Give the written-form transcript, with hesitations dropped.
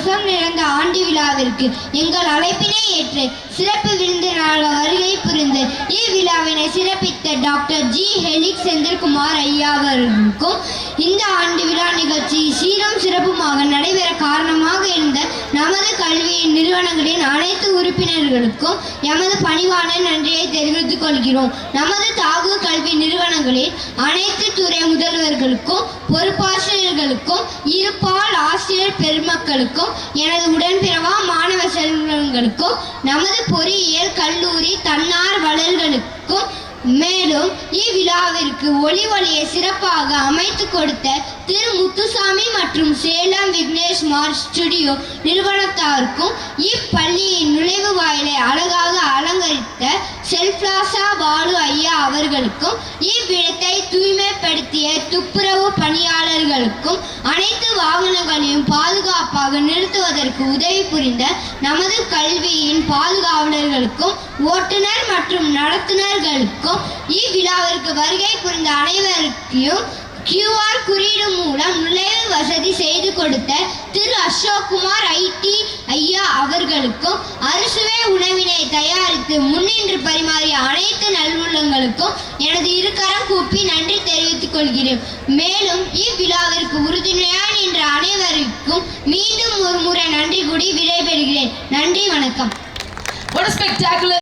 ரசம் நிறைந்த ஆண்டு விழாவிற்கு எங்கள் அழைப்பினை ஏற்று சிறப்பு விருந்தினராக வருகை புரிந்து இவ்விழாவினை சிறப்பித்த டாக்டர் ஜி ஹெலிக்ஸ் செந்தில்குமார் ஐயா அவர்களுக்கும் இந்த ஆண்டு விழா நிகழ்ச்சி சீரும் சிறப்புமாக நடைபெற காரணமாக இருந்த நமது கல்வி நிறுவனங்களின் அனைத்து உறுப்பினர்களுக்கும் எமது பணிவான நன்றியை தெரிவித்துக் கொள்கிறோம். நமது தாகூர் கல்வி நிறுவனங்களில் அனைத்து துறை முதல்வர்களுக்கும் பொறுப்பாசிரியர்களுக்கும் இருபால் ஆசிரியர் பெருமக்களுக்கும் எனது உடன்பிறவா மாணவ செல்வங்களுக்கும் நமது பொறியியல் கல்லூரி தன்னார்வலர்களுக்கும் மேலும் இவ்விழாவிற்கு ஒளியை சிறப்பாக அமைத்து கொடுத்த திரு முத்துசாமி மற்றும் சேலம் விக்னேஷ் மார்ட் ஸ்டுடியோ நிறுவனத்தாருக்கும் இப்பள்ளியின் நுழைவு வாயிலை அழகாக அலங்கரித்த செல்பிளாசா பாலு ஐயா அவர்களுக்கும் இவ்விடத்தை தூய்மைப்படுத்திய துப்புரவு பணியாளர்களுக்கும் அனைத்து வாகனங்களையும் பாதுகாப்பாக நிறுத்துவதற்கு உதவி புரிந்த நமது கல்வியின் பாதுகாவலர்களுக்கும் ஓட்டுநர் மற்றும் நடத்துனர்களுக்கும் இவ்விழாவிற்கு வருகை புரிந்த அனைவருக்கும் QR குறியீடு மூலம் நுழைவு வசதி செய்து கொடுத்த திரு அசோக்குமார் ஐடி ஐயா அவர்களுக்கும் அறுசுவை உணவினை தயாரித்து முன்னின்று பரிமாறிய அனைத்து நல்வுள்ளங்களுக்கும் எனது இருகரம் கூப்பி நன்றி தெரிவித்துக் கொள்கிறேன். மேலும் இவ்விழாவிற்கு உறுதுணையாக நின்ற அனைவருக்கும் மீண்டும் ஒரு முறை நன்றி கூடி விடைபெறுகிறேன். நன்றி, வணக்கம்.